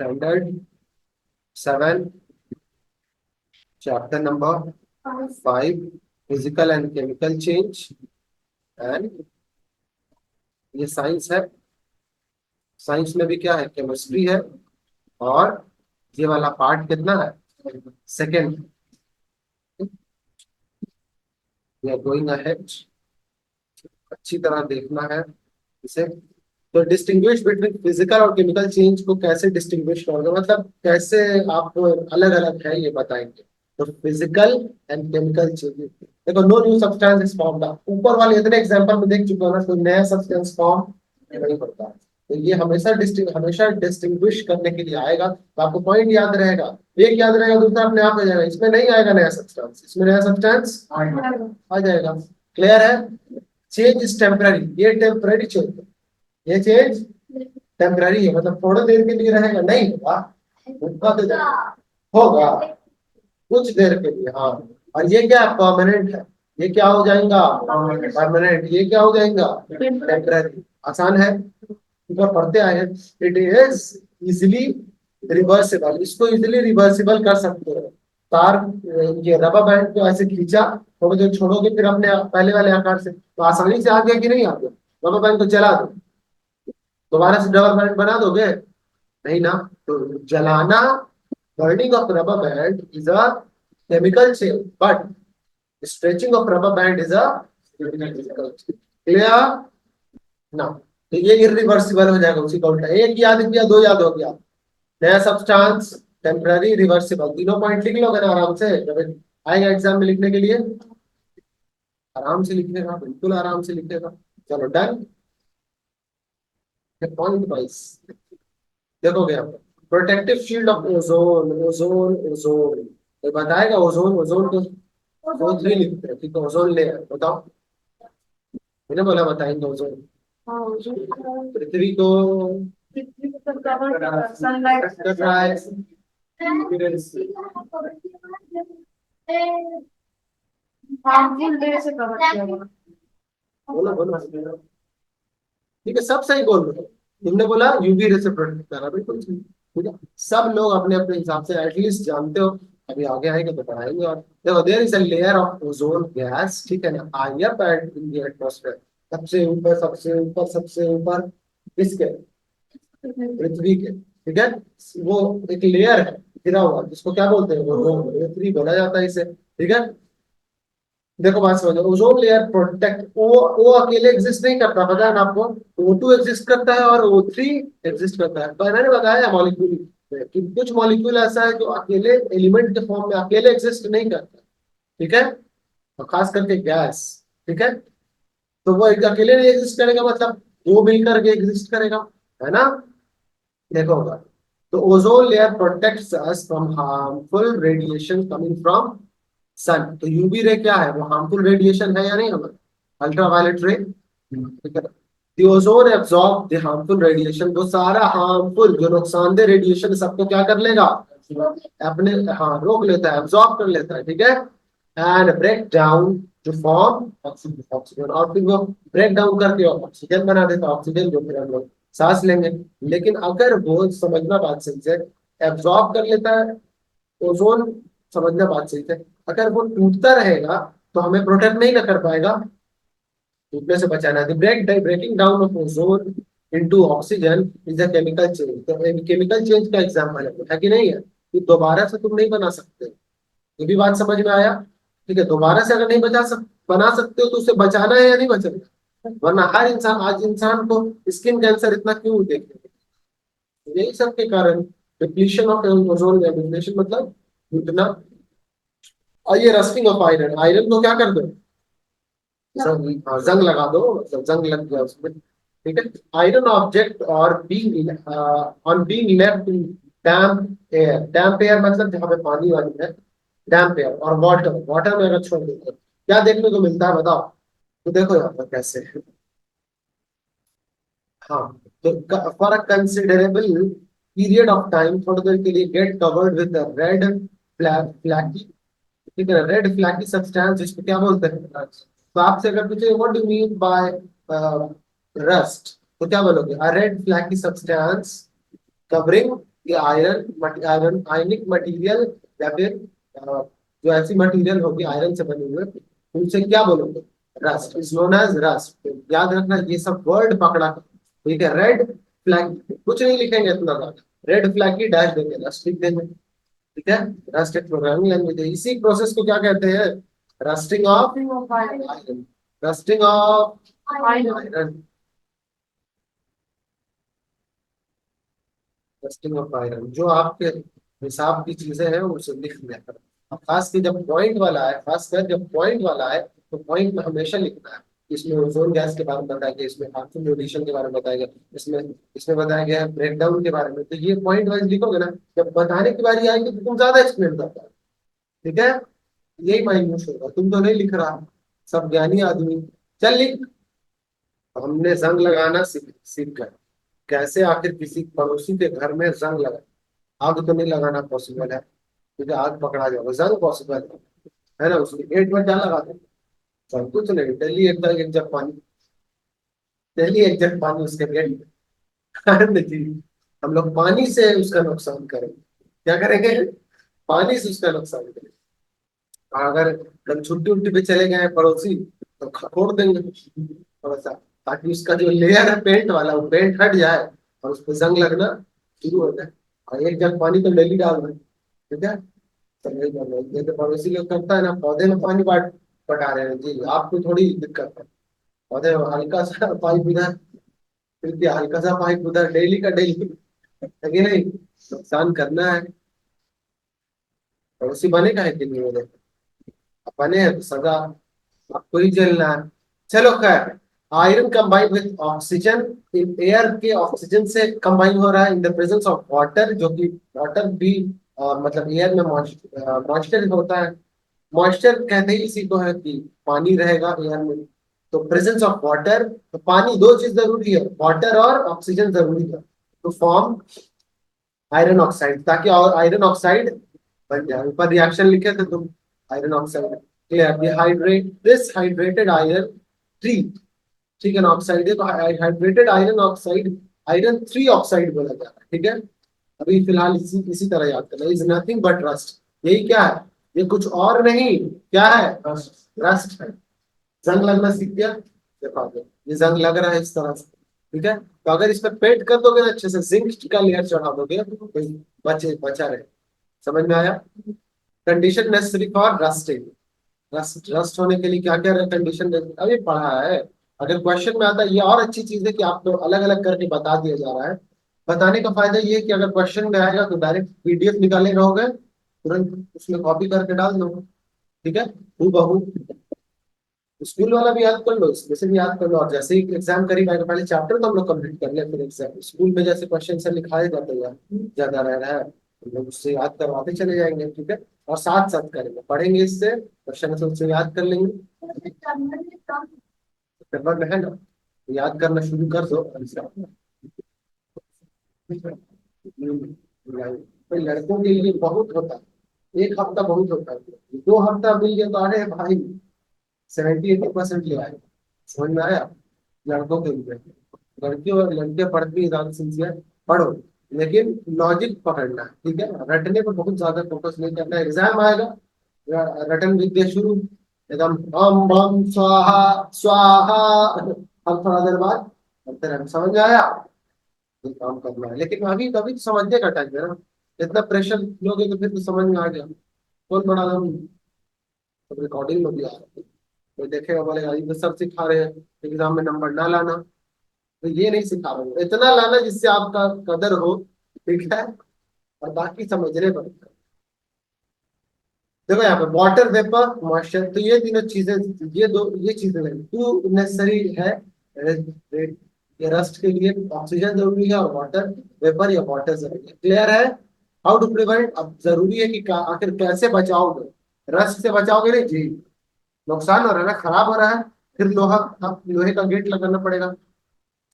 Standard 7 chapter number 5 physical and chemical change and ये science है। Science में भी क्या है, केमिस्ट्री है। और ये वाला पार्ट कितना है, second. We are going ahead, अच्छी तरह देखना है इसे। तो डिस्टिंग्विश बिटवीन फिजिकल और केमिकल चेंज को कैसे डिस्टिंग्विश करोगे, मतलब कैसे आप अलग अलग है ये बताएंगे। तो फिजिकल एंड केमिकल चेंज, देखो no new substance is formed, ऊपर वाले इतने एग्जांपल में देख चुके हो ना, कोई नया सब्सटेंस फॉर्म नहीं पड़ता है। तो ये हमेशा डिस्टिंग्विश करने के लिए आएगा। तो आपको पॉइंट याद रहेगा, एक याद रहेगा, दूसरा अपने आप आ जाएगा। इसमें नहीं आएगा नया सब्सटेंस, इसमें नया सब्सटेंस आ जाएगा। क्लियर है। चेंज इज टेम्पररी, ये टेम्पररी चेंज, ये चेंज टेम्पररी है, मतलब थोड़ी देर के लिए रहेगा, नहीं होगा, होगा कुछ देर के लिए। हाँ, और ये क्या परमानेंट है, ये क्या हो जाएगा परमानेंट, ये क्या हो जाएगा टेम्पररी। आसान है, ऊपर पढ़ते आए हैं। इट इज इजिली रिवर्सिबल, इसको इजिली रिवर्सिबल कर सकते हो। तार, ये रबर बैंड को ऐसे खींचा, थोड़ी देर छोड़ोगे, फिर अपने पहले वाले आकार से, तो आसानी से आ गया कि नहीं आ गया। रबर बैंड को जला दो, दोबारा से रबर बैंड बना दोगे, नहीं ना। तो जलाना, burning of rubber band is a chemical change, but stretching of rubber band is a physical change. Clear ना। तो ये इरिवर्सिबल हो जाएगा, उसी का उल्टा। एक याद किया, दो याद हो गया। नया सब्सटेंस, टेम्पररी, रिवर्सिबल, तीनों पॉइंट लिख लोगे ना आराम से, जब आएगा एग्जाम में लिखने के लिए आराम से लिखेगा, बिल्कुल आराम से लिखेगा। चलो डन, पॉइंट वाइज देखोगे आप। Protective shield of ozone, ozone ozone ये बताएगा। ओजोन, ओजोन को O3 लिखते हैं, ठीक है। ओजोन लेयर बताओ, मैंने बोला बताएंगे ओजोन। पृथ्वी को कर रहा है, बोलो बोलो, ठीक है, सब सही बोल रहे हो। तुमने बोला यूवी रे से प्रोटेक्ट कर रहा, बिल्कुल सही, ठीक है। सब लोग अपने अपने हिसाब से एटलीस्ट जानते हो। अभी आगे आएंगे तो पढ़ाएंगे। और देखो, there is a layer of ozone gas, ठीक है ना, high up in the atmosphere, सबसे ऊपर, सबसे ऊपर, सबसे ऊपर किसके, पृथ्वी के, ठीक है। वो एक लेयर है गिरा हुआ, जिसको क्या बोलते हैं, ओजोन, पृथ्वी बोला जाता है इसे, ठीक है। देखो बात समझो, ओजोन लेयर प्रोटेक्ट, वो अकेले एग्जिस्ट नहीं करता, पता है ना आपको। O2 एग्जिस्ट करता है और O3 एग्जिस्ट करता है। तो मैंने बताया मॉलिक्यूल कि कुछ मॉलिक्यूल ऐसा है जो अकेले एलिमेंट के फॉर्म में अकेले एग्जिस्ट नहीं करता, ठीक है। और खास करके गैस, ठीक है। तो वो एक अकेले नहीं एग्जिस्ट करेगा, मतलब दो मिलकर के एग्जिस्ट करेगा, है ना। देखो होगा। तो ozone layer protects us from harmful radiation coming from sun. तो यूवी रे क्या है, वो हार्मफुल रेडिएशन है या नहीं हमारा, अल्ट्रावायलेट रे, ठीक है। The ozone absorb the harmful radiation, वो सारा हार्मफुल जो नुकसानदेह रेडिएशन सबको क्या कर लेगा, अपने, हाँ, रोक लेता है, एब्जॉर्ब कर लेता है, ठीक है। And break down to form oxygen, और फिर वो ब्रेक डाउन करके ऑक्सीजन बना देता है, ऑक्सीजन जो फिर हम लोग सांस लेंगे। लेकिन अगर वो, समझना बात सही से, एब्जॉर्ब कर लेता है ओजोन, समझना बात सही से, अगर वो टूटता रहेगा तो हमें प्रोटेक्ट नहीं ना कर पाएगा, टूटने से बचाना है। Breaking down of ozone into oxygen is a chemical change. तो केमिकल चेंज का एग्जांपल है कि नहीं है, कि दोबारा से तुम नहीं बना सकते। ये भी बात समझ में आया, ठीक है। दोबारा से अगर नहीं बना सकते हो तो उसे बचाना है या नहीं बचाना, वरना हर इंसान, आज इंसान को स्किन कैंसर इतना क्यों देखते हैं, यही सब के कारण, डिप्लीशन ऑफ ओजोन, डिप्लीशन मतलब टूटना। और ये रस्टिंग ऑफ आयरन, आयरन को क्या कर दो, जंग लगा दो, मतलब जंग लग गया उसमें, ठीक है। आयरन ऑब्जेक्ट और being on being left in damp air, damp air मतलब जहाँ पे पानी वाली है, डैम्प एयर। और वाटर, वाटर में अगर छोड़ देते हैं, क्या देखने को मिलता है बताओ। तो देखो यहाँ पर कैसे है। हाँ, तो for a considerable period of time, थोड़ी देर के लिए, get covered with red flaky, ठीक है, रेड फ्लैकी सब्सटेंस, जिसको क्या बोलते हैं। तो आपसे अगर पूछे what do mean by rust, तो क्या बोलोगे, अ रेड फ्लैकी सब्सटेंस कवरिंग ये आयरन आयनिक मटेरियल या फिर जो ऐसी मटेरियल होगी आयरन से बनी हुई, उनसे क्या बोलोगे? Rust is known as rust. याद रखना ये सब वर्ड पकड़ा, ठीक है। रेड फ्लैग कुछ नहीं लिखेंगे इतना ज्यादा, रेड फ्लैग की डैश देंगे, रस्ट लिख देंगे, ठीक है। रस्ट एक प्रोग्रामिंग लैंग्वेज है, इसी प्रोसेस को क्या कहते हैं? Rusting of iron. Rusting of iron, rusting of iron. जो आपके हिसाब की चीजें हैं उसे लिख दिया करो। अब खास के जब पॉइंट वाला है, खासकर जब पॉइंट वाला है, तो पॉइंट में हमेशा लिखना है। इसमें ओजोन गैस के बारे में बताया गया, इसमें हार्मफुल रेडिएशन के बारे में बताया गया, इसमें इसमें बताया गया है ब्रेक डाउन के बारे में। तो ये पॉइंट वाइज लिखोगे ना, जब बताने की बारी आएगी तो तुम ज्यादा एक्सप्लेन कर पाओगे, ठीक है। यही माइन्यूट होगा, तुम तो नहीं लिख रहा, सब ज्ञानी आदमी। चल लिख। हमने जंग लगाना सीख सीख गए, कैसे आखिर किसी पड़ोसी के घर में जंग लगा। आग तो नहीं लगाना पॉसिबल है, क्योंकि आग पकड़ा जाएगा, जंग पॉसिबल है ना। उसके गेट में क्या लगा दे? सब कुछ नहीं, डेली एक जग पानी, डेली एक जग पानी उसके गेट में नहीं। हम लोग पानी से उसका नुकसान करेंगे, क्या करेंगे? पानी से उसका नुकसान करेंगे। अगर कल छुट्टी उट्टी पे चले गए हैं पड़ोसी, तो खकोड़ देंगे थोड़ा सा, ताकि उसका जो लेयर है पेंट वाला, वो पेंट हट जाए और उस पर जंग लगना शुरू हो जाए। और एक जग पानी तो डेली डाल रहे हैं, ठीक है। तो नहीं कर रहे, ये तो पड़ोसी लोग करता है ना, पौधे में पानी पटा रहे हैं जी, आपको थोड़ी दिक्कत है। पौधे में हल्का सा पाइप इधर, फिर भी हल्का सा पाइप उधर, डेली का डेली, लेकिन नहीं, नुकसान करना है। पड़ोसी बने का है कि नहीं बने? बने हैं तो सजा आपको ही झेलना है। चलो खैर, iron combine with oxygen in air के, ऑक्सीजन से कंबाइन हो रहा है in the presence of water, जो कि वाटर भी मतलब एयर में मॉइस्चर होता है। मॉइस्चर कहते ही इसी को है कि पानी रहेगा एयर में। तो प्रेजेंस ऑफ वाटर, तो पानी, दो चीज जरूरी है, वाटर और ऑक्सीजन जरूरी है तो फॉर्म आयरन ऑक्साइड, ताकि और आयरन ऑक्साइड बन जाए। ऊपर रिएक्शन लिखे थे तुम, iron oxide clear, hydrate this hydrated iron three, ठीक है ना, ऑक्साइड है तो hydrated iron oxide iron three oxide बोला जा रहा है, ठीक है। अभी फिलहाल इसी इसी तरह याद करना, इज नथिंग बट रस्ट। यही क्या है? ये कुछ और नहीं, क्या है? रस्ट है। जंग लगना सीख गया, देखो आगे, ये जंग लग रहा है इस तरह से, ठीक है। तो अगर इस पर पेंट कर दोगे ना अच्छे से, जिंक का लेयर चढ़ा दोगे तो बचे बचा रहे। समझ में आया? Condition necessary for rusting, rust rust होने के लिए क्या क्या कंडीशन अभी पढ़ा है। अगर क्वेश्चन में आता है, ये और अच्छी चीज है कि आपको अलग अलग करके बता दिया जा रहा है। बताने का फायदा ये है कि अगर क्वेश्चन में आएगा तो डायरेक्ट पीडीएफ निकाले रहोगे, तुरंत उसमें कॉपी करके डाल दो, ठीक है। हूबहू स्कूल वाला भी याद कर लो, इसमें से भी याद कर लो, और जैसे ही एग्जाम करीब आएगा पहले चैप्टर तो हम लोग कंप्लीट कर ले, फिर एग्जाम स्कूल में जैसे क्वेश्चन से लिखाए जाते हैं ज्यादा रह रहा है, हम लोग उससे याद करवाते चले जाएंगे, ठीक है। और साथ साथ करेंगे, पढ़ेंगे इससे, क्वेश्चन से उससे याद कर लेंगे। पेपर में है ना, तो याद करना शुरू कर दो। तो लड़कों के लिए बहुत होता है, एक हफ्ता बहुत होता है, दो हफ्ता मिल गया तो अरे भाई 70-80% ले आए। समझ में आया? लड़कों के लिए, लड़कियों और लड़के पढ़ती ज्यादा सिंसियर पढ़ो, लेकिन लॉजिक पकड़ना है, ठीक है। रटने पर बहुत ज्यादा फोकस नहीं करना है। एग्जाम आएगा, रटन विद्या शुरू, एकदम हम बम स्वाहा स्वाहा, अब थोड़ा देर बाद करते रहना। समझ में आया? ये काम करना है, लेकिन अभी कभी तो समझने का टाइम है ना। इतना प्रेशर लोगे तो फिर तो समझ में आ गया, कौन बड़ा हम रिकॉर्डिंग में भी आ रहा है। कोई देखेगा बोलेगा ये तो सर सिखा रहे हैं एग्जाम में नंबर ना लाना, तो ये नहीं सिखा रहे हो, इतना लाना जिससे आपका कदर हो, ठीक है। और बाकी समझने पर देखो यहाँ पे वाटर वेपर मॉइस्चर, तो ये तीनों चीजें, ये चीजें टू नेसेसरी है। ये रस्ट के लिए ऑक्सीजन जरूरी है और वाटर वेपर या वाटर जरूरी है, क्लियर है? हाउ टू प्रिवेंट, अब जरूरी है कि आखिर कैसे बचाओगे? रस्ट से बचाओगे नहीं जी, नुकसान हो रहा है ना, खराब हो रहा है, फिर लोहा, अब लोहे का गेट लगाना पड़ेगा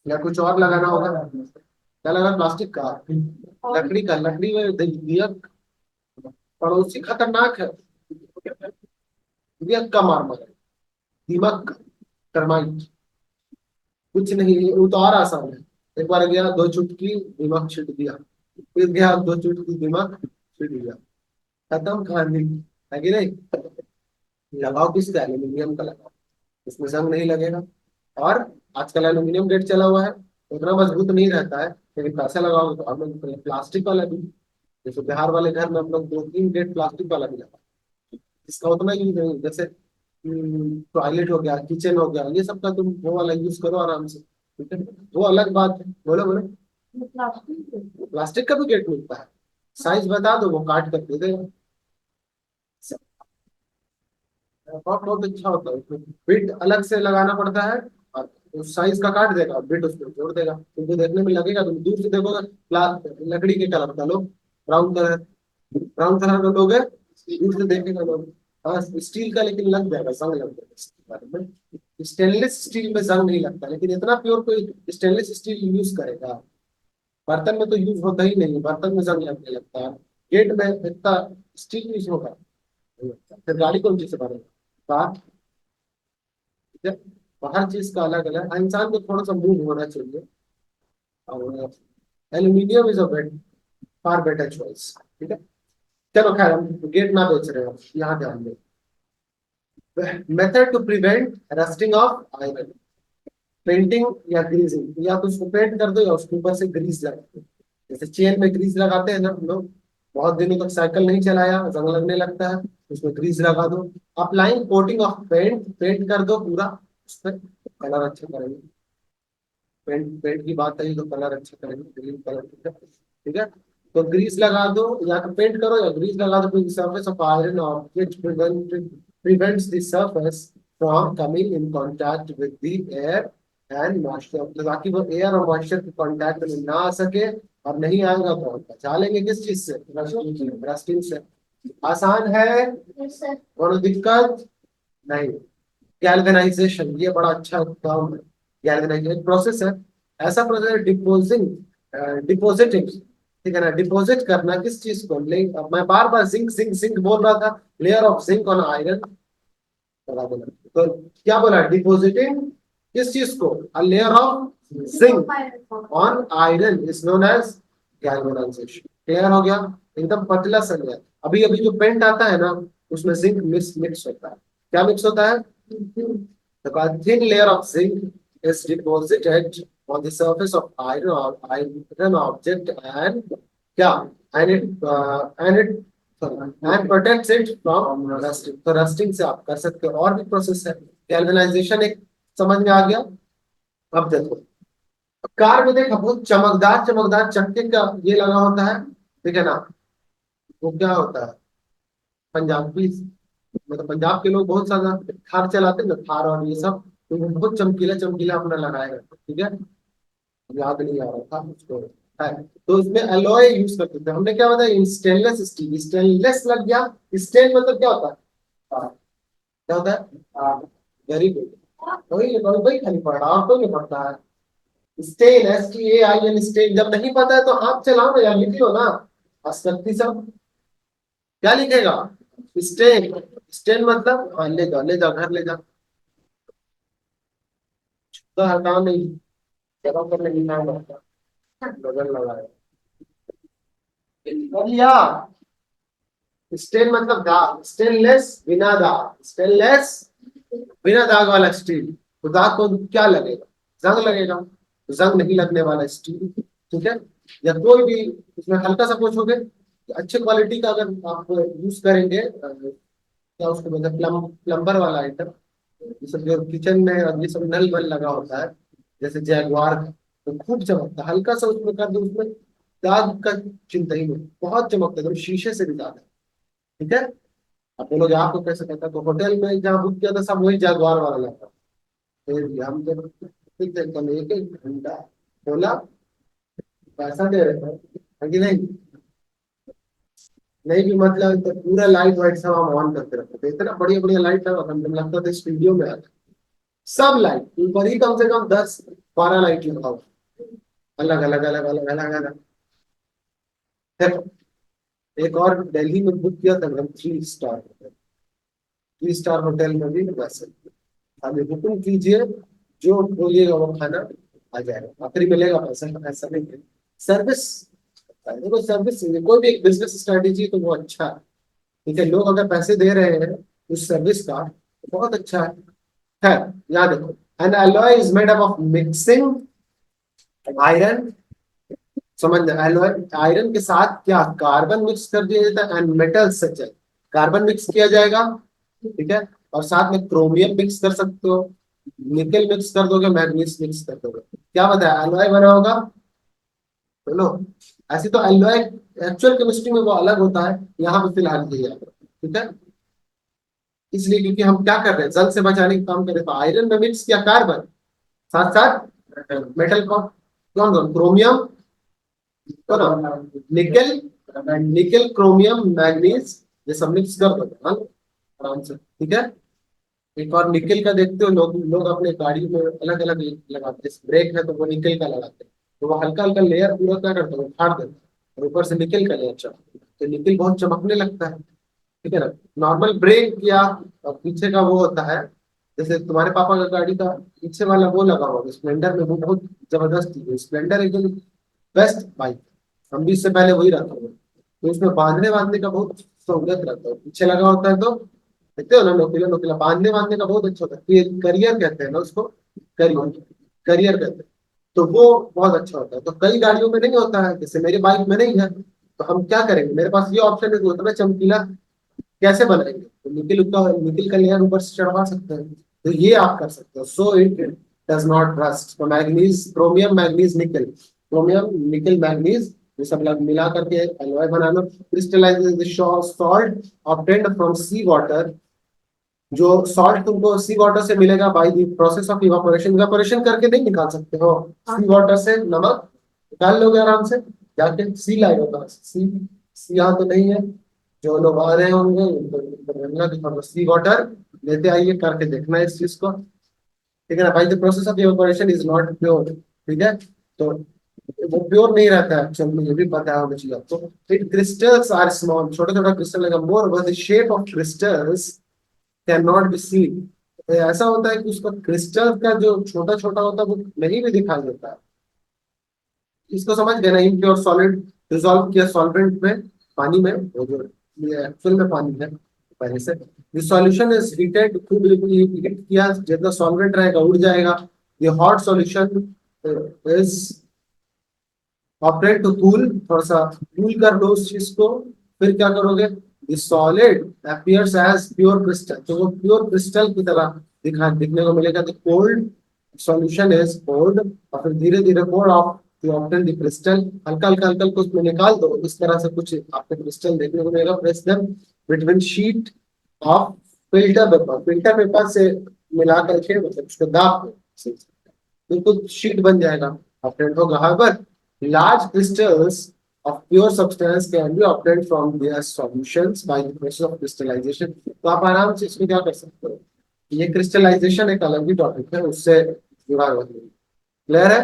या कुछ और लगाना होगा। क्या लगा? प्लास्टिक का, लकड़ी का, लकड़ी में दिया, पड़ोसी खतरनाक है, दिया का मार मारे, दीमक, टर्माइट, कुछ नहीं, वो तो और आसान है। एक बार गया, दो चुटकी दिमाग छिट दिया, फिर गया, दो चुटकी दिमाग फिर गया, खत्म कहानी। है कि नहीं? लगाओ किसका, एल्यूमिनियम का लगाओ, उसमें जंग नहीं लगेगा। और आजकल एल्यूमिनियम गेट चला हुआ है, उतना मजबूत नहीं रहता है, लेकिन पैसा लगाओगे तो हम लोग प्लास्टिक वाला भी, जैसे बिहार वाले घर में हम लोग 2-3 गेट प्लास्टिक वाला भी लगा, इसका उतना यूज नहीं। जैसे टॉयलेट हो गया, किचन हो गया, ये सब का तुम वो वाला यूज करो आराम से, ठीक है। वो अलग बात है। बोलो बोलो। प्लास्टिक का भी गेट मिलता है, साइज बता दो वो काट कर दे देगा। बहुत बहुत अच्छा होता है, उसमें बिट अलग से लगाना पड़ता है, और उस साइज का काट देगा, बिट उसमें जोड़ देगा, तुमको देखने में लगेगा, तुम दूर से देखोगे लकड़ी के कलर का लो, ब्राउन कलर, ब्राउन कलर का लोगे, दूर से देखेगा लोग। हाँ स्टील का लेकिन लग जाएगा, जंग लग जाएगा इसके बारे में। स्टेनलेस स्टील में जंग नहीं लगता, लेकिन इतना प्योर कोई स्टेनलेस स्टील यूज करेगा? बर्तन में तो यूज होता ही नहीं, बर्तन में जंग लगने लगता है, गेट में इतना स्टील यूज होगा, फिर गाड़ी कौन चीज से बनेगा? ठीक है। तो हर चीज का अलग अलग, इंसान को थोड़ा सा मूव होना चाहिए। और aluminium is a far better choice, ठीक है। चलो खैर, हम गेट ना बेच रहे हो, यहाँ ध्यान दे। Method to prevent rusting of iron, painting या ग्रीजिंग, या तो उसको पेंट कर दो या उसके ऊपर से ग्रीस लगा दो। जैसे चेन में ग्रीस लगाते हैं ना हम लोग, बहुत दिनों तक साइकिल नहीं चलाया, जंग लगने लगता है, उसमें ग्रीस लगा दो। Applying coating of paint, paint कर दो पूरा उस पर, कलर अच्छा करेंगे। पेंट पेंट की बात आई तो कलर अच्छा करेंगे, ग्रीन कलर, ठीक है, ठीक है। तो ग्रीस लगा दो, या तो पेंट करो या ग्रीस लगा दो, surface of iron object prevents the surface from coming in contact with the air and moisture, तो ताकि वो एयर और मॉइस्चर के कांटेक्ट में ना आ सके, और नहीं आएगा तो हम बचा लेंगे किस चीज से? रस्टिंग से। आसान है, कोई दिक्कत नहीं। गैल्वेनाइजेशन, ये बड़ा अच्छा काम है। गैल्वेनाइजेशन प्रोसेस है, ऐसा प्रोसेस है, डिपोजिटिंग, ठीक है ना, डिपॉजिट करना किस चीज को, मैं बार बार जिंक जिंक जिंक बोल रहा था, layer of zinc on iron, बता बोला। तो क्या बोला, डिपॉजिटिंग किस चीज को, a layer of zinc on iron is known as galvanization. Clear हो गया? एकदम पतला सा लेयर। अभी अभी जो पेंट आता है ना, उसमें जिंक मिक्स मिक्स होता है। क्या मिक्स होता है? The thin layer of zinc is deposited on the surface of iron object, and क्या, and it sorry, and protects it from rusting। तो रस्टिंग से आप कर सकते हो, और भी प्रोसेस है। गैल्वेनाइजेशन एक समझ में आ गया। अब देखो, कार में देखा बहुत चमकदार चमकदार चक्के का ये लगा होता है, ठीक है ना, वो क्या होता है, पंजाबी, मतलब पंजाब के लोग बहुत ज्यादा थार चलाते हैं ना, थार और ये सब, तो वो बहुत चमकीला चमकीला अपना लगाएगा, ठीक है। याद नहीं आ रहा था उसको, है। तो इसमें एलॉय यूज करते थे हमने, क्या बताया, स्टेनलेस स्टील, स्टेनलेस लग गया। स्टेन मतलब क्या होता है? हाँ, क्या होता है? वेरी गुड, वही वही वही खाली पढ़ रहा, आपको नहीं पढ़ता है। स्टेन, STAIN, स्टेन, जब नहीं पता है तो हाथ चलाओ ना यार, लिख लो ना, अस्सी सब। क्या लिखेगा? स्टेन, स्टेन मतलब, हाँ ले जा ले जा, घर ले जा, तो हटाओ नहीं, जगह पर नहीं लिखना पड़ता, बगल लगाए कर लिया। स्टेन मतलब दाग, स्टेनलेस बिना दाग, स्टेनलेस बिना दाग वाला स्टील। तो दाग को क्या लगेगा? जंग लगेगा, तो जंग नहीं लगने वाला स्टील, ठीक है। या कोई भी इसमें हल्का सा पूछोगे, अच्छे क्वालिटी का अगर आप यूज करेंगे, क्या उसको बोलते हैं, प्लम्बर वाला आइटम, ये सब जो किचन में और ये सब नल वल लगा होता है, जैसे जैगवार का, तो खूब चमकता है, हल्का सा उसमें कर दो, उसमें दाग का चिंता ही नहीं, बहुत चमकता है, एकदम शीशे से भी ज्यादा, ठीक है। अब बोलोगे आपको कैसे कहता है, तो होटल में जहाँ बुक किया था सब वही जैगवार वाला लगा, फिर हम जब ठीक थे, तो एक एक घंटा बोला, पैसा दे रहे थे, है कि नहीं? नहीं भी मतलब, तो पूरा लाइट वाइट सब हम ऑन करके रखते थे, इतना बढ़िया बढ़िया लाइट था, हमको लगता था स्टूडियो में आ, सब लाइट ऊपर ही कम से कम 10-12 लाइट लगाओ, अलग अलग अलग अलग अलग अलग। देखो, एक और दिल्ली में बुक किया था हम, 3 स्टार, 3 स्टार होटल में भी वैसे, अभी बुकिंग कीजिए, जो बोलिएगा वो खाना आ जाएगा, आखिरी मिलेगा पैसा, ऐसा नहीं है। सर्विस सकता है। देखो सर्विस, कोई भी एक बिजनेस स्ट्रेटेजी तो वो अच्छा है, ठीक है, लोग अगर पैसे दे रहे हैं उस सर्विस का तो बहुत अच्छा है। यहाँ देखो, N alloy is made up of mixing iron, समझ लें, एलॉय आयरन के साथ क्या कार्बन मिक्स कर दिया जाता है, एंड मेटल सच है, कार्बन मिक्स किया जाएगा, ठीक है, और साथ में क्रोमियम मिक्स कर सकते हो, निकल मिक्स कर दोगे, मैग्नीज मिक्स कर दोगे, क्या बताया एलॉय बना होगा। बोलो, ऐसे तो एलॉय एक्चुअल केमिस्ट्री में वो अलग होता है, यहाँ पे फिलहाल यही है, ठीक है। इसलिए क्योंकि हम क्या कर रहे हैं, जल से बचाने का काम कर रहे हैं, तो आयरन में मिक्स किया कार्बन, साथ साथ मेटल कौन कौन कौन, क्रोमियम, निकल, निकल क्रोमियम मैग्नीज, ये सब मिक्स कर दो, हाँ, आराम से, ठीक है। एक और निकल का देखते हो, लोग लोग अपने गाड़ी में अलग अलग लगाते हैं, ब्रेक है तो वो निकल का लगाते हैं, तो वो हल्का हल्का लेयर पूरा क्या करता है, उखाड़ देता है, और ऊपर से निकल का लेयर चढ़ा, तो निकल बहुत चमकने लगता है, ठीक है ना। नॉर्मल ब्रेक या पीछे का वो होता है, जैसे तुम्हारे पापा का गाड़ी का पीछे वाला वो लगा हुआ स्प्लेंडर में, वो बहुत जबरदस्त थी स्प्लेंडर, एकदम बेस्ट बाइक, हम भी इससे पहले वही रखा हुआ, तो उसमें बांधने बांधने का बहुत सहूलियत रहता है, पीछे लगा होता है तो देखते हो ना, नोकीला नोकीला बांधने बांधने का बहुत अच्छा होता है, करियर कहते हैं ना उसको, करियर, करियर कहते हैं, तो वो बहुत अच्छा होता है, तो कई गाड़ियों में नहीं होता है, जैसे मेरी बाइक में नहीं है, तो हम क्या करेंगे, मेरे पास ये ऑप्शन है कि उतना चमकीला कैसे बनाएंगे, तो निकिल का लेयर ऊपर से चढ़वा सकते हैं, तो ये आप कर सकते हो, so it does not rust, तो manganese, chromium manganese nickel, chromium nickel manganese, ये सब लग मिला करके एलॉय बना लो। Crystallises salt obtained from sea water, जो सॉल्ट तुमको सी वाटर से मिलेगा by the process of evaporation, evaporation करके नहीं निकाल सकते हो, सी वाटर से नमक निकाल लोगे आराम से, जाके सी लाएगा पास, सी यहाँ तो नहीं है, जो लोग आ रहे होंगे उनको सी वाटर लेते आइए, करके देखना है इस चीज को, ठीक है ना। Bye the process of evaporation is not pure, ठीक है, तो वो प्योर नहीं रहता है एक्चुअल में, ये भी पता होना चाहिए आपको। इट क्रिस्टल्स आर स्मॉल, छोटा छोटा क्रिस्टल लगा, more but the shape of crystals can not be seen, ऐसा होता है कि उसका क्रिस्टल का जो छोटा छोटा होता है वो नहीं भी दिखाई देता है, इसको समझ गए ना, इम्प्योर सॉलिड डिसॉल्व किया सॉल्वेंट में, पानी में, वो जो एक्चुअल में पानी है पहले से, द सॉल्यूशन इज हीटेड, खूब हीट किया, जितना सॉल्वेंट रहेगा उड़ जाएगा, ये hot solution is operate to cool, थोड़ा सा कूल कर लो उस चीज को, फिर क्या करोगे, solid appears as pure crystal, तो वो प्योर क्रिस्टल की तरह दिखने को मिलेगा, तो कोल्ड सॉल्यूशन इज कोल्ड, और फिर धीरे धीरे cold off to obtain the crystal, हल्का हल्का हल्का हल्का उसमें निकाल दो, इस तरह से कुछ आपको क्रिस्टल देखने को मिलेगा, press them between sheet of filter paper, filter paper से मिला करके, मतलब उसको दाब दो, बिल्कुल शीट बन जाएगा, ऑब्टेन होगा। However, large crystals of pure substance can be obtained from their solutions by the process of crystallization, तो आप आराम से इसमें क्या कर सकते हो, ये क्रिस्टलाइजेशन एक अलग ही टॉपिक है, उससे जुड़ा हुआ है, क्लियर है,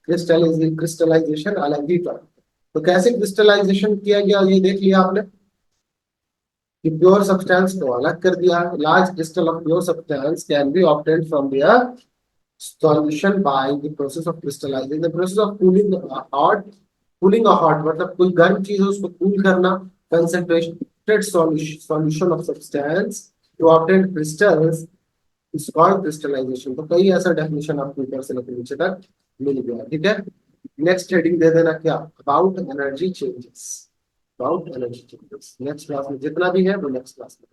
क्रिस्टलाइजेशन अलग ही टॉपिक, तो कैसे क्रिस्टलाइजेशन किया गया ये देख लिया आपने, कि प्योर सब्सटेंस को अलग कर दिया, large crystal of pure substance can be obtained from their solution by the process of crystallizing, the process of cooling hot, cooling a hot मतलब कोई गर्म चीज है उसको कूल करना, concentrated solution of substance to obtain crystals is called crystallization, तो कई ऐसा डेफिनेशन आपको ऊपर से लेकर नीचे तक मिल गया, ठीक है। नेक्स्ट हेडिंग दे देना क्या, about energy changes, about energy changes, next class में जितना भी है वो नेक्स्ट क्लास में